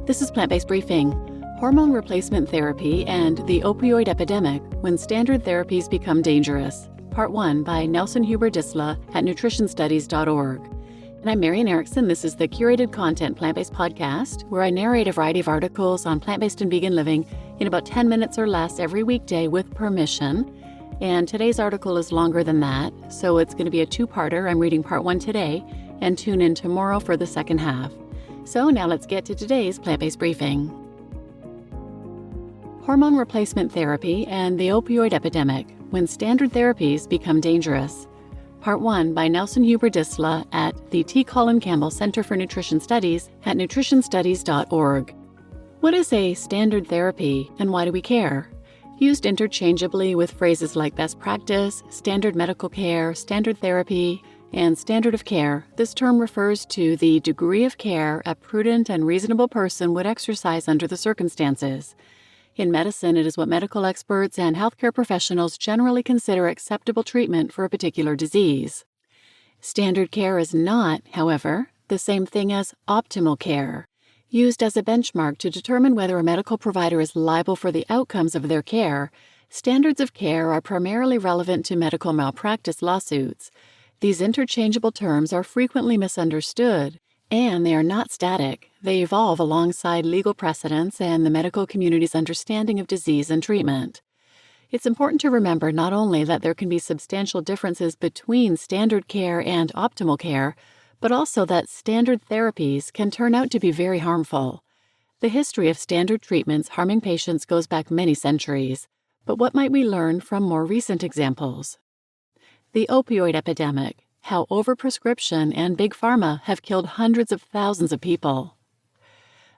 This is Plant-Based Briefing, Hormone Replacement Therapy and the Opioid Epidemic When Standard Therapies Become Dangerous, Part 1 by Nelson Huber-Disla at nutritionstudies.org. And I'm Marian Erickson. This is the Curated Content Plant-Based Podcast, where I narrate a variety of articles on plant-based and vegan living in about 10 minutes or less every weekday with permission. And today's article is longer than that, so it's going to be a two-parter. I'm reading part 1 today, and tune in tomorrow for the second half. So now let's get to today's plant-based briefing. Hormone replacement therapy and the opioid epidemic when standard therapies become dangerous. Part 1 by Nelson Huber-Disla at the T. Colin Campbell Center for Nutrition Studies at nutritionstudies.org. What is a standard therapy and why do we care? Used interchangeably with phrases like best practice, standard medical care, standard therapy, and standard of care, this term refers to the degree of care a prudent and reasonable person would exercise under the circumstances. In medicine, it is what medical experts and healthcare professionals generally consider acceptable treatment for a particular disease. Standard care is not, however, the same thing as optimal care, used as a benchmark to determine whether a medical provider is liable for the outcomes of their care. Standards of care are primarily relevant to medical malpractice lawsuits. These interchangeable terms are frequently misunderstood, and they are not static. They evolve alongside legal precedents and the medical community's understanding of disease and treatment. It's important to remember not only that there can be substantial differences between standard care and optimal care, but also that standard therapies can turn out to be very harmful. The history of standard treatments harming patients goes back many centuries, but what might we learn from more recent examples? The opioid epidemic, how overprescription and big pharma have killed hundreds of thousands of people.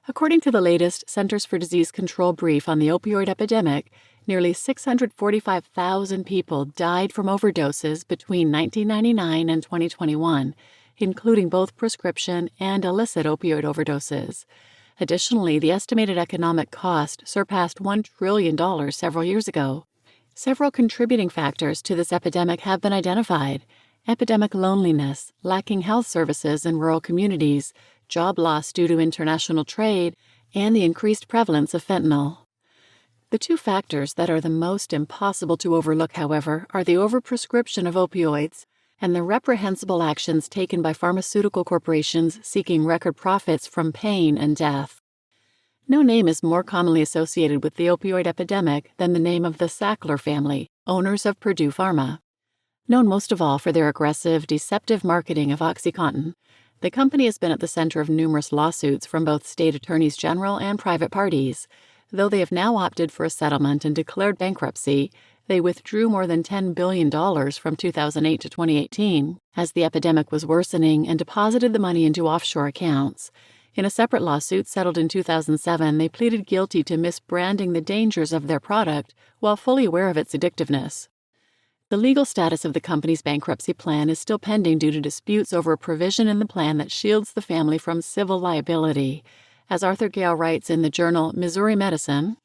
According to the latest Centers for Disease Control brief on the opioid epidemic, nearly 645,000 people died from overdoses between 1999 and 2021, including both prescription and illicit opioid overdoses. Additionally, the estimated economic cost surpassed $1 trillion several years ago. Several contributing factors to this epidemic have been identified: epidemic loneliness, lacking health services in rural communities, job loss due to international trade, and the increased prevalence of fentanyl. The two factors that are the most impossible to overlook, however, are the overprescription of opioids and the reprehensible actions taken by pharmaceutical corporations seeking record profits from pain and death. No name is more commonly associated with the opioid epidemic than the name of the Sackler family, owners of Purdue Pharma. Known most of all for their aggressive, deceptive marketing of OxyContin, the company has been at the center of numerous lawsuits from both state attorneys general and private parties. Though they have now opted for a settlement and declared bankruptcy, they withdrew more than $10 billion from 2008 to 2018 as the epidemic was worsening and deposited the money into offshore accounts. In a separate lawsuit settled in 2007, they pleaded guilty to misbranding the dangers of their product while fully aware of its addictiveness. The legal status of the company's bankruptcy plan is still pending due to disputes over a provision in the plan that shields the family from civil liability. As Arthur Gale writes in the journal Missouri Medicine,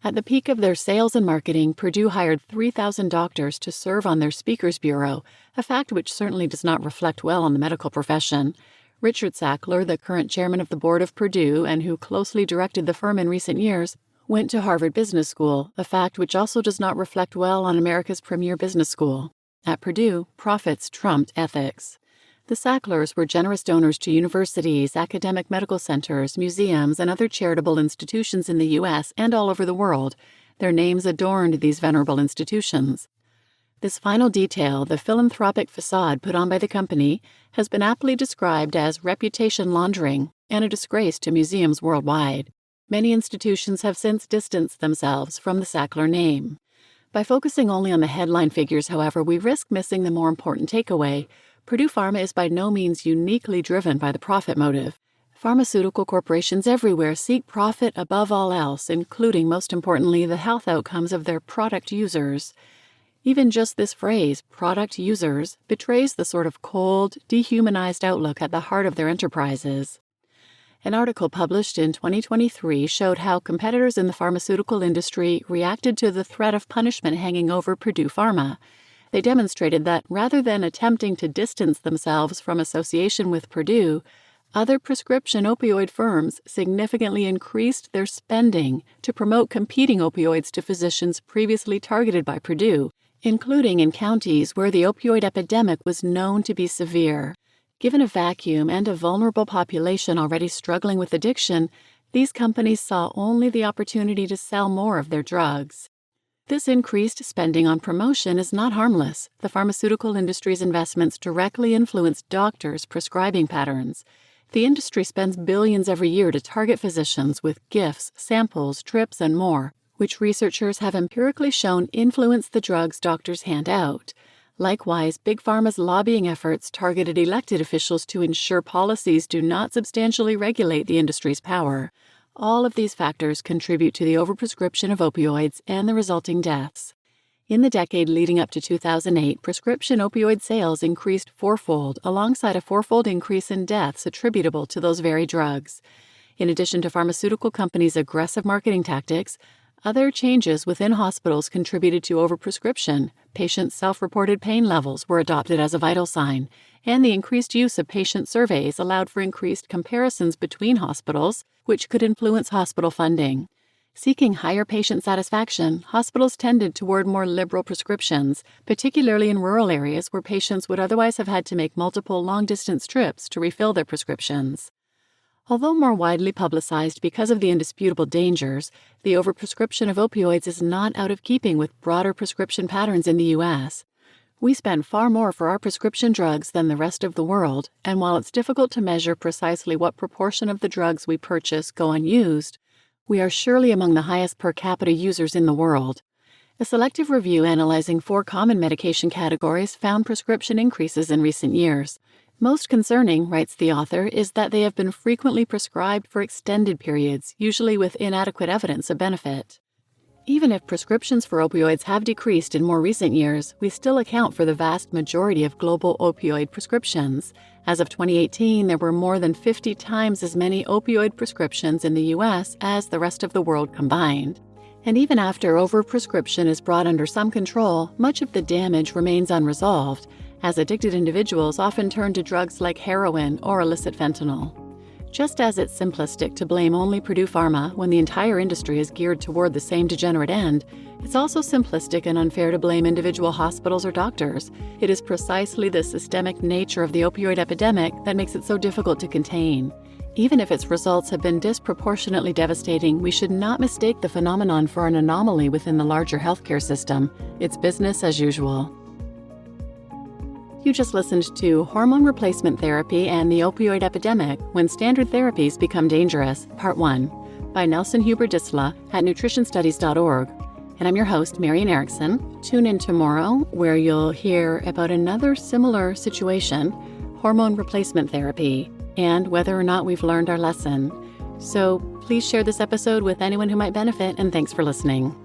at the peak of their sales and marketing, Purdue hired 3,000 doctors to serve on their speakers bureau, a fact which certainly does not reflect well on the medical profession. Richard Sackler, the current chairman of the board of Purdue and who closely directed the firm in recent years, went to Harvard Business School, a fact which also does not reflect well on America's premier business school. At Purdue, profits trumped ethics. The Sacklers were generous donors to universities, academic medical centers, museums, and other charitable institutions in the U.S. and all over the world. Their names adorned these venerable institutions. This final detail, the philanthropic facade put on by the company, has been aptly described as reputation laundering and a disgrace to museums worldwide. Many institutions have since distanced themselves from the Sackler name. By focusing only on the headline figures, however, we risk missing the more important takeaway. Purdue Pharma is by no means uniquely driven by the profit motive. Pharmaceutical corporations everywhere seek profit above all else, including, most importantly, the health outcomes of their product users. Even just this phrase, product users, betrays the sort of cold, dehumanized outlook at the heart of their enterprises. An article published in 2023 showed how competitors in the pharmaceutical industry reacted to the threat of punishment hanging over Purdue Pharma. They demonstrated that rather than attempting to distance themselves from association with Purdue, Other prescription opioid firms significantly increased their spending to promote competing opioids to physicians previously targeted by Purdue, including in counties where the opioid epidemic was known to be severe. Given a vacuum and a vulnerable population already struggling with addiction, these companies saw only the opportunity to sell more of their drugs. This increased spending on promotion is not harmless. The pharmaceutical industry's investments directly influence doctors' prescribing patterns. The industry spends billions every year to target physicians with gifts, samples, trips, and more, which researchers have empirically shown influence the drugs doctors hand out. Likewise, Big Pharma's lobbying efforts targeted elected officials to ensure policies do not substantially regulate the industry's power. All of these factors contribute to the overprescription of opioids and the resulting deaths. In the decade leading up to 2008, prescription opioid sales increased fourfold, alongside a fourfold increase in deaths attributable to those very drugs. In addition to pharmaceutical companies' aggressive marketing tactics, other changes within hospitals contributed to overprescription. Patients' self-reported pain levels were adopted as a vital sign, and the increased use of patient surveys allowed for increased comparisons between hospitals, which could influence hospital funding. Seeking higher patient satisfaction, hospitals tended toward more liberal prescriptions, particularly in rural areas where patients would otherwise have had to make multiple long-distance trips to refill their prescriptions. Although more widely publicized because of the indisputable dangers, the overprescription of opioids is not out of keeping with broader prescription patterns in the U.S. We spend far more for our prescription drugs than the rest of the world, and while it's difficult to measure precisely what proportion of the drugs we purchase go unused, we are surely among the highest per capita users in the world. A selective review analyzing 4 common medication categories found prescription increases in recent years. Most concerning, writes the author, is that they have been frequently prescribed for extended periods, usually with inadequate evidence of benefit. Even if prescriptions for opioids have decreased in more recent years, we still account for the vast majority of global opioid prescriptions. As of 2018, there were more than 50 times as many opioid prescriptions in the U.S. as the rest of the world combined. And even after overprescription is brought under some control, much of the damage remains unresolved, as addicted individuals often turn to drugs like heroin or illicit fentanyl. Just as it's simplistic to blame only Purdue Pharma when the entire industry is geared toward the same degenerate end, it's also simplistic and unfair to blame individual hospitals or doctors. It is precisely the systemic nature of the opioid epidemic that makes it so difficult to contain. Even if its results have been disproportionately devastating, we should not mistake the phenomenon for an anomaly within the larger healthcare system. It's business as usual. You just listened to Hormone Replacement Therapy and the Opioid Epidemic When Standard Therapies Become Dangerous, Part 1, by Nelson Huber-Disla at nutritionstudies.org. And I'm your host, Marian Erickson. Tune in tomorrow where you'll hear about another similar situation, hormone replacement therapy, and whether or not we've learned our lesson. So please share this episode with anyone who might benefit, and thanks for listening.